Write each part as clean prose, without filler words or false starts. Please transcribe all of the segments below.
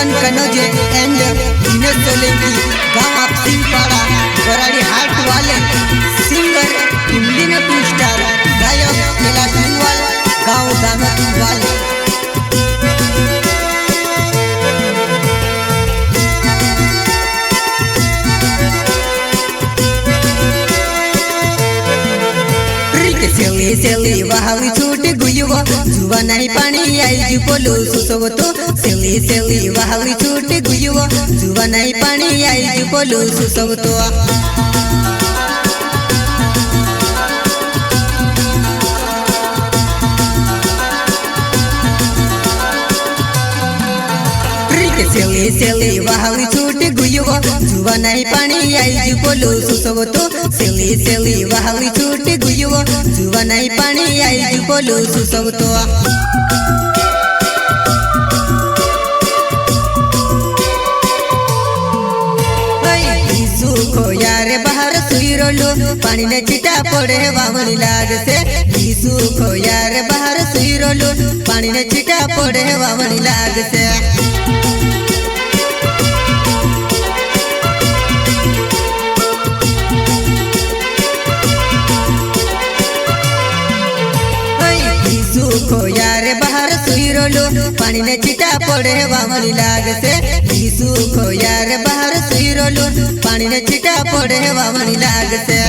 तिरपन कनौजे एंड दिनेश सोलंकी गाँव सिंहपाड़ा बराड़ी हाट वाले सिंगर इंडियन टू स्टार गायक कैलाश लिंगवाल गाँव दामोद वाले। सेली वाहवी छूट गुयुगो जुवा नहीं पानी आई जु पोलो सुसोगो तो सेली वाहवी छूट गुयुगो जुवा नहीं पानी आई जु पोलो सुसोगो तो सेली वाहवी छूट गुयुगो जुवा नहीं पानी आई जु पोलो सुसोगो तो सेली वाहवी छूट गुयुगो जुवा नहीं पानी आई जु पोलो सुसोगो तो यार बाहर सुई रोलो पानी ने चिटा पड़े वावनी लाग से खो यार बाहर सुई रोलो पानी ने चिटा पड़े वावनी लाग से। खो यार बाहर सुई रोलो पानी ने चिटा पड़े वावनी लाग से खो यार बाहर सुई रोलो पानी ने चिटा पड़े वावनी लाग से।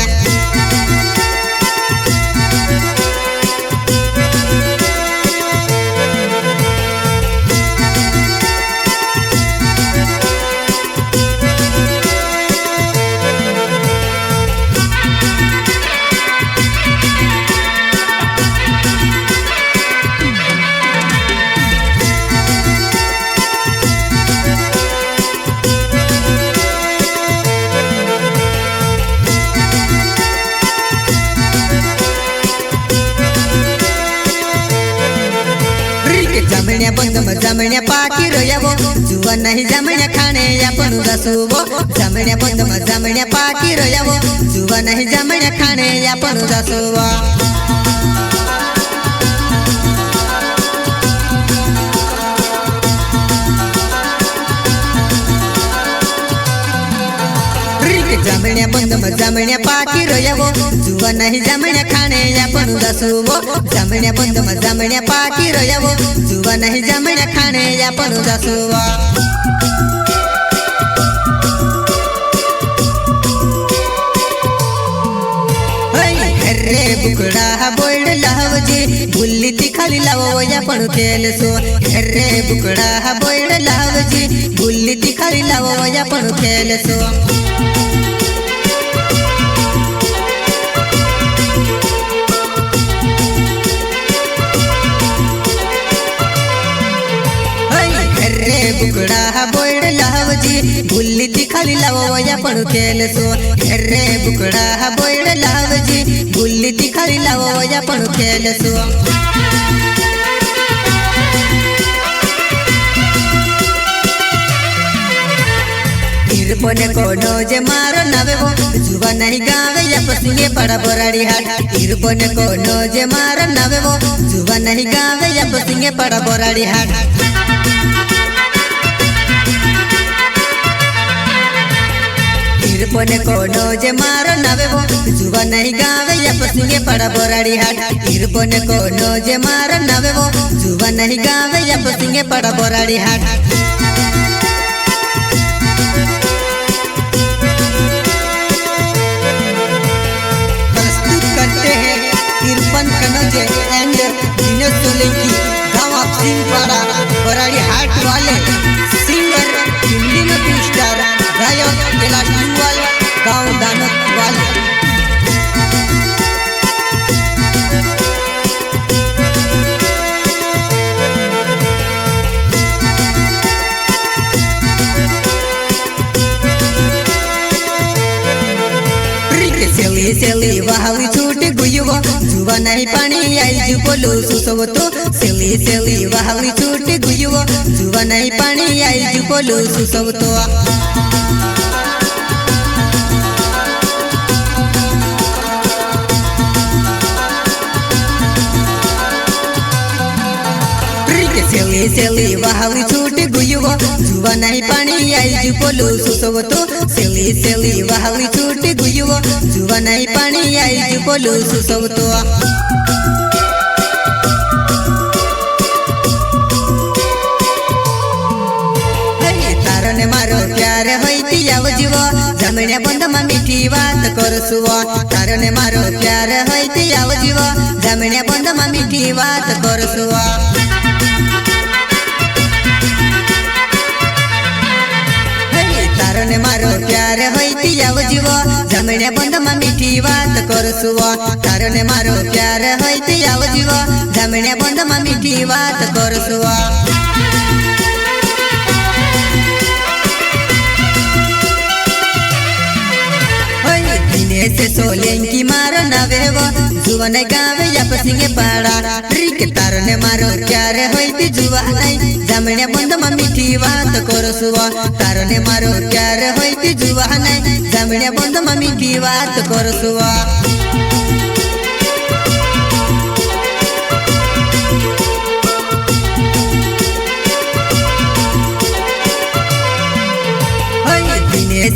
जमण्या बंद जमण्या पाकी रोयावो जुवा नहीं जमण्या खाने आपण जासुवो जमण्या बंद जमण्या पाकी रोयावो जुवा नहीं जमण्या खाने आपण जासुवो। जमण्या बंद जमण्या पाकी रोयावो जुवा नहीं जमण्या खाने आपण जासुवो जमण्या बंद जमण्या पाकी रोयावो जुवा नहीं जमण्या खाने आपण जासुवो। रे बुकड़ा बोल्ड लावजी बुल्ली ती खाली लावो आपण खेलसो रे बुकड़ा बोल्ड लावजी बुल्ली ती खाली लावो आपण खेलसो। बुकड़ा बोल्ड लावजी बुल्ली ती खाली लावो आपण खेलसो रे बुकड़ा बोल्ड लावजी बुल्ली ती खाली लावो आपण खेलसो। तिरपन कोनो जे मारो नावेवो जुवा नहीं गावे या पसिंगे पड़ा बराड़ी हाट तिरपन कोनो जे मारो नावेवो जुवा नहीं गावे या पसिंगे पड़ा बराड़ी हाट। तिरपन कोनो जे मारो नावेवो जुवा नहीं गावे या पसिंगे पड़ा बराड़ी हाट तिरपन कोनो जे मारो नावेवो जुवा नहीं गावे या पसिंगे पड़ा बराड़ी हाट। प्रस्तुत करते हैं तिरपन कनौजे एंड दिनेश सोलंकी गाँव सिंहपाड़ा बराड़ी हाट वाले सिंगर इंडियन टू स्टार गायक कैलाश लिंगवाल गाँव दामोद वाले। सेली वाहवी छूट गुयुगो जुवा नहीं पानी आई जु पोलो सुसोगो तो सेली वाहवी छूट गुयुगो जुवा नहीं पानी आई जु पोलो सुसोगो तो। सेली वाहली छूट गुयुव जुवा नहीं पानी आई जु पोलू सुसव तो सेली वाहली छूट गुयुव जुवा नहीं पानी आई जु पोलू सुसव तो तारने मारो प्यार होती आव जीव जमण्या बंद में मीठी बात करसुव तारने मारो प्यार होती आव जीव जमण्या बंद में मीठी बात करसुव तारने मारो प्यार होती आव जीव जमण्या बंद में मीठी बात करसुव तारने मारो प्यार होती आव जीव जमण्या बंद में मीठी बात करसुव से सोलेंकी मारो नवेव जुवन गावे या पसिंगे पाड़ा ट्रिक तारने मारो प्यार होती जुवा नहीं जमण्या बंद में मीठी बात करसुव तारने मारो प्यार होती जुवा नहीं जमण्या बंद में मीठी बात करसुव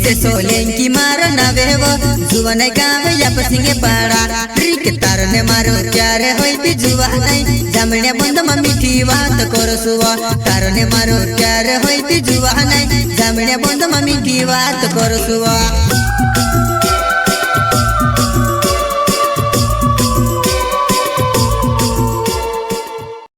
से सोलेंकी मारो नवेव जुवन गावे या पसिंगे पाड़ा ट्रिक तारने मारो प्यार होती जुवा नहीं जमण्या बंद में मीठी बात करसुव तारने मारो प्यार होती जुवा नहीं जमण्या बंद में मीठी बात करसुव।